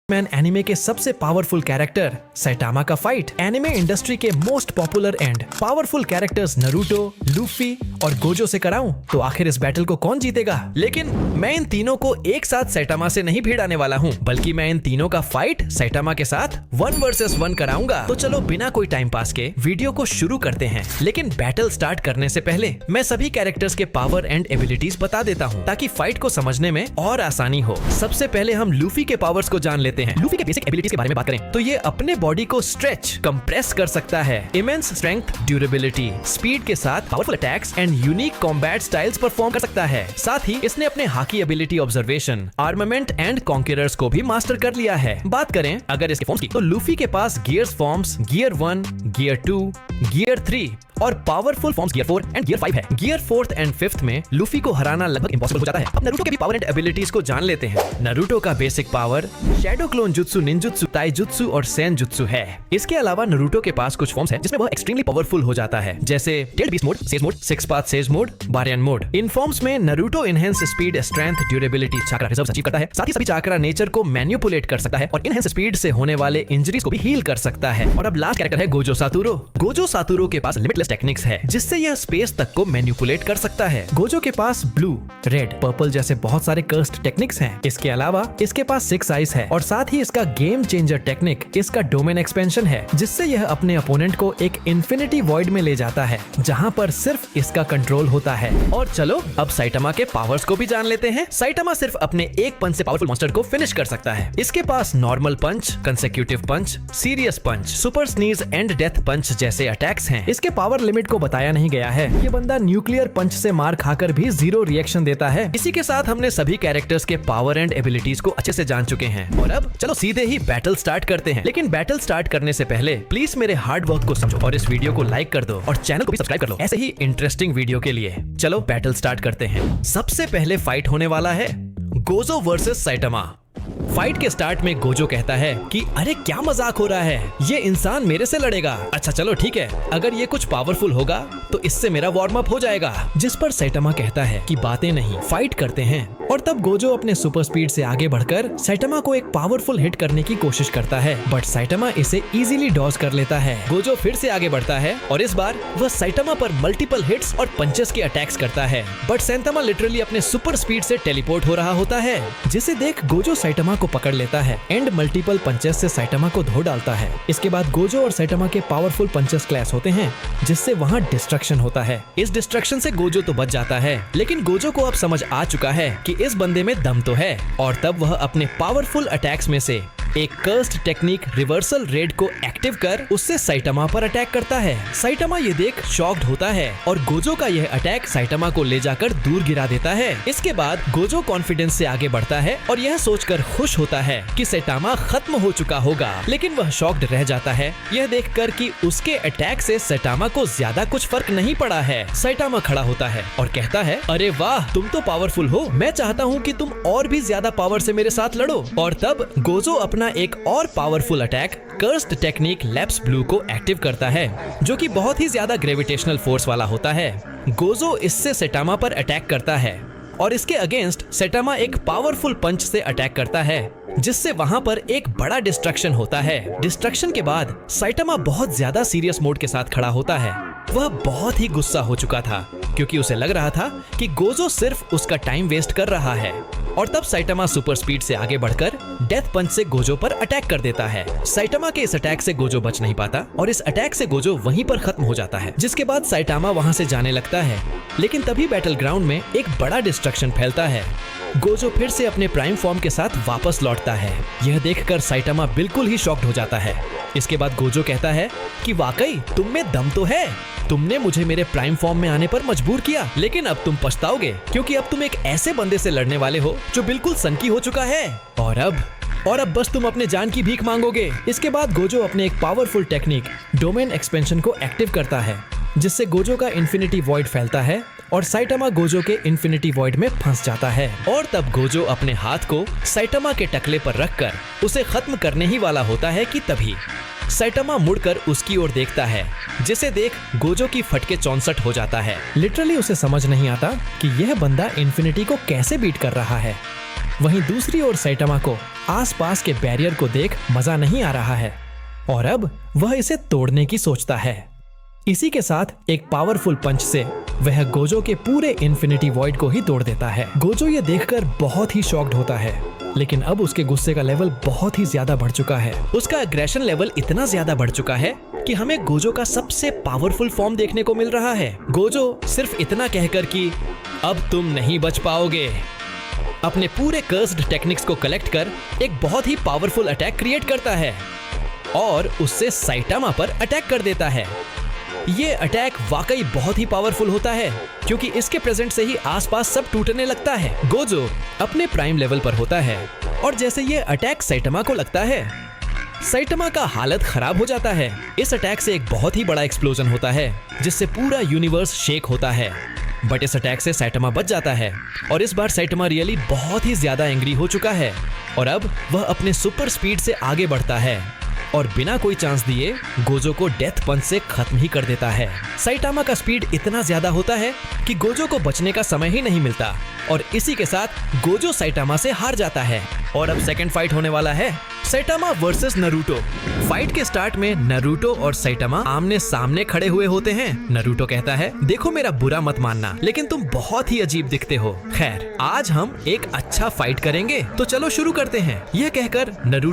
Man anime के सबसे powerful character सैटामा का फाइट। एनिमे इंडस्ट्री के most popular and powerful characters Naruto, Luffy और गोजो से कराऊं तो आखिर इस बैटल को कौन जीतेगा? लेकिन मैं इन तीनों को एक साथ सैटामा से नहीं भिड़ाने वाला हूं, बल्कि मैं इन तीनों का फाइट सैटामा के साथ 1 वर्सेस 1 कराऊंगा। तो चलो बिना कोई टाइम पास के वीडियो को शुरू करते हैं। लेकिन बैटल स्टार्ट करने से पहले मैं सभी कैरेक्टर्स के पावर एंड एबिलिटीज बता देता हूँ ताकि फाइट को समझने में और आसानी हो। सबसे पहले हम लूफी के पावर्स को जान लेते हैं। लूफी के बेसिक एबिलिटीज के बारे में बात करें तो ये अपने बॉडी को स्ट्रेच, कंप्रेस कर सकता है। इमेंस स्ट्रेंथ, ड्यूरेबिलिटी, स्पीड के साथ powerful attacks and unique combat styles perform कर सकता है। साथ ही इसने अपने hockey ability observation, armament and conquerors को भी मास्टर कर लिया है। बात करें अगर इसके फॉर्म्स की तो लूफी के पास gears forms gear 1, gear 2, gear 3 और powerful forms gear 4 and gear 5 है। गियर 4th एंड 5th में लूफी को हराना लगभग इम्पॉसिबल हो जाता है। अब नरूटो के भी पावर एंड एबिलिटीज को जान लेते हैं। नरूटो का basic power shadow clone jutsu, ninjutsu, taijutsu और सेन जुत्सु है। इसके अलावा नरूटो के पास कुछ फॉर्म्स है जिसमें वह एक्सट्रीमली पावरफुल हो जाता है, जैसे tailed beast mode, sage mode, 6 path sage mode, Baryon mode. इन फॉर्म्स में Naruto enhance speed, strength, durability, chakra reserve achieve करता है। साथ ही सभी चाक्रा नेचर को मैनिपुलेट कर सकता है और इनहेंस स्पीड से होने वाले इंजरीज को भी हील कर सकता है। और अब लास्ट कैरेक्टर है गोजो सातुरो। गोजो सातुरो के पास लिमिटलेस टेक्निक्स है जिससे यह स्पेस तक को मैनिपुलेट कर सकता है। गोजो के पास ब्लू, रेड, पर्पल जैसे बहुत सारे कर्स्ड टेक्निक्स हैं। इसके अलावा इसके पास 6 आइज है और साथ ही इसका गेम चेंजर टेक्निक इसका डोमेन एक्सपेंशन है, जिससे यह अपने अपोनेंट को एक इन्फिनिटी वॉइड में ले जाता है जहां पर सिर्फ इसका कंट्रोल होता है। और चलो अब साइटामा के पावर्स को भी जान लेते हैं। साइटामा सिर्फ अपने एक पंच से पावरफुल मॉन्स्टर को फिनिश कर सकता है। इसके पास normal punch, consecutive punch, serious punch, super sneeze and death punch जैसे अटैक्स हैं। इसके पावर लिमिट को बताया नहीं गया है। ये बंदा न्यूक्लियर पंच से मार खाकर भी 0 रिएक्शन देता है। इसी के साथ हमने सभी कैरेक्टर्स के पावर एंड एबिलिटीज को अच्छे से जान चुके हैं और अब चलो सीधे ही बैटल स्टार्ट करते हैं। लेकिन बैटल स्टार्ट करने से पहले प्लीज मेरे हार्ड वर्क को समझो और इस वीडियो को लाइक कर दो और चैनल को भी सब्सक्राइब कर लो ऐसे ही इंटरेस्टिंग वीडियो के लिए। चलो बैटल स्टार्ट करते हैं। सबसे पहले फाइट होने वाला है गोजो वर्सेस साइटामा। फाइट के स्टार्ट में गोजो कहता है कि अरे क्या मजाक हो रहा है, ये इंसान मेरे से लड़ेगा। अच्छा चलो ठीक है, अगर ये कुछ पावरफुल होगा तो इससे मेरा वार्म अप हो जाएगा। जिस पर साइटामा कहता है कि बातें नहीं, फाइट करते हैं। और तब गोजो अपने सुपर स्पीड से आगे बढ़कर साइटामा को एक पावरफुल हिट करने की कोशिश करता है, बट साइटामा इसे इजीली डॉज कर लेता है। गोजो फिर से आगे बढ़ता है और इस बार वह साइटामा पर मल्टीपल हिट्स और पंचेस के अटैक्स करता है, बट साइटामा लिटरली अपने सुपर स्पीड से टेलीपोर्ट हो रहा होता है, जिसे देख गोजो साइटामा को पकड़ लेता है एंड मल्टीपल पंचेस से साइटामा को धो डालता है। इसके बाद गोजो और साइटामा के पावरफुल पंचेस क्लैश होते हैं, जिससे वहाँ डिस्ट्रक्शन होता है। इस डिस्ट्रक्शन से गोजो तो बच जाता है, लेकिन गोजो को अब समझ आ चुका है कि इस बंदे में दम तो है और तब वह अपने पावरफुल अटैक्स में से एक कर्स्ड टेक्निक रिवर्सल रेड को एक्टिव कर उससे साइटामा पर अटैक करता है। साइटामा ये देख शॉक्ड होता है और गोजो का यह अटैक साइटामा को ले जाकर दूर गिरा देता है। इसके बाद गोजो कॉन्फिडेंस से आगे बढ़ता है और यह सोचकर खुश होता है कि साइटामा खत्म हो चुका होगा, लेकिन वह शॉक्ड रह जाता है यह देखकर कि उसके अटैक से साइटामा को ज्यादा कुछ फर्क नहीं पड़ा है। साइटामा खड़ा होता है और कहता है, अरे वाह तुम तो पावरफुल हो, मैं चाहता हूँ कि तुम और भी ज्यादा पावर से मेरे साथ लड़ो। और तब गोजो अपना एक और powerful attack cursed technique lapse blue को एक्टिव करता है, जो कि बहुत ही ज्यादा ग्रेविटेशनल फोर्स वाला होता है। गोजो इससे साइटामा पर अटैक करता है और इसके अगेंस्ट साइटामा एक पावरफुल पंच से अटैक करता है, जिससे वहां पर एक बड़ा डिस्ट्रक्शन होता है। डिस्ट्रक्शन के बाद साइटामा बहुत ज्यादा सीरियस मोड के साथ खड़ा होता है। वह बहुत ही गुस्सा हो चुका था क्योंकि उसे लग रहा था कि गोजो सिर्फ उसका टाइम वेस्ट कर रहा है। और तब साइटामा सुपर स्पीड से आगे बढ़कर डेथ पंच से गोजो पर अटैक कर देता है। साइटामा के इस अटैक से गोजो बच नहीं पाता और इस अटैक से गोजो वहीं पर खत्म हो जाता है, जिसके बाद साइटामा वहां से जाने लगता है। लेकिन तभी बैटल ग्राउंड में एक बड़ा डिस्ट्रक्शन फैलता है। गोजो फिर से अपने प्राइम फॉर्म के साथ वापस लौटता है। यह देखकर साइटामा बिल्कुल ही शॉक्ड हो जाता है। इसके बाद गोजो कहता है कि वाकई तुम में दम तो है, तुमने मुझे मेरे प्राइम फॉर्म में आने पर मजबूर किया, लेकिन अब तुम पछताओगे क्योंकि अब तुम एक ऐसे बंदे से लड़ने वाले हो जो बिल्कुल सनकी हो चुका है और अब बस तुम अपने जान की भीख मांगोगे। इसके बाद गोजो अपने एक पावरफुल टेक्निक डोमेन एक्सपेंशन को एक्टिव करता है, जिससे गोजो का इन्फिनिटी वॉइड फैलता है और साइटामा गोजो के इन्फिनिटी वॉइड में फंस जाता है। और तब गोजो अपने हाथ को साइटामा के टकले पर रखकर उसे खत्म करने ही वाला होता है कि तभी सैटामा मुड़कर उसकी ओर देखता है, जिसे देख गोजो की फटके 64 हो जाता है। लिटरली उसे समझ नहीं आता कि यह बंदा इन्फिनिटी को कैसे बीट कर रहा है। वहीं दूसरी ओर सैटामा को आसपास के बैरियर को देख मजा नहीं आ रहा है और अब वह इसे तोड़ने की सोचता है। इसी के साथ एक पावरफुल पंच से वह गोजो के पूरे इन्फिनिटी वॉइड को ही तोड़ देता है। गोजो ये देखकर बहुत ही शॉक्ड होता है, लेकिन अब उसके गुस्से का लेवल बहुत ही ज्यादा बढ़ चुका है। उसका एग्रेशन लेवल इतना ज्यादा बढ़ चुका है कि हमें गोजो का सबसे पावरफुल फॉर्म देखने को मिल रहा है। गोजो सिर्फ इतना कहकर कि अब तुम नहीं बच पाओगे, अपने पूरे कर्स्ड टेक्निक्स को कलेक्ट कर एक बहुत ही पावरफुल अटैक क्रिएट करता है और उससे सैटामा पर अटैक कर देता है। ये अटैक वाकई बहुत ही पावरफुल होता है क्योंकि इसके प्रेजेंट से ही आसपास सब टूटने लगता है। गोजो अपने प्राइम लेवल पर होता है और जैसे ये अटैक सैटामा को लगता है, सैटामा का हालत खराब हो जाता है। इस अटैक से एक बहुत ही बड़ा एक्सप्लोजन होता है जिससे पूरा यूनिवर्स शेक होता है। बट इस अटैक से सैटामा बच जाता है और इस बार सैटामा रियली बहुत ही ज्यादा एंग्री हो चुका है और अब वह अपने सुपर स्पीड से आगे बढ़ता है और बिना कोई चांस दिए गोजो को डेथ पंच से खत्म ही कर देता है। सैटामा का स्पीड इतना ज्यादा होता है कि गोजो को बचने का समय ही नहीं मिलता और इसी के साथ गोजो सैटामा से हार जाता है। और अब सेकंड फाइट होने वाला है, सैटामा वर्सेस नारुतो। फाइट के स्टार्ट में नारुतो और सैटामा आमने सामने खड़े हुए होते हैं। नारुतो कहता है, देखो मेरा बुरा मत मानना, लेकिन तुम बहुत ही अजीब दिखते हो। खैर, आज हम एक अच्छा फाइट करेंगे, तो चलो शुरू करते हैं। यह कहकर नारुतो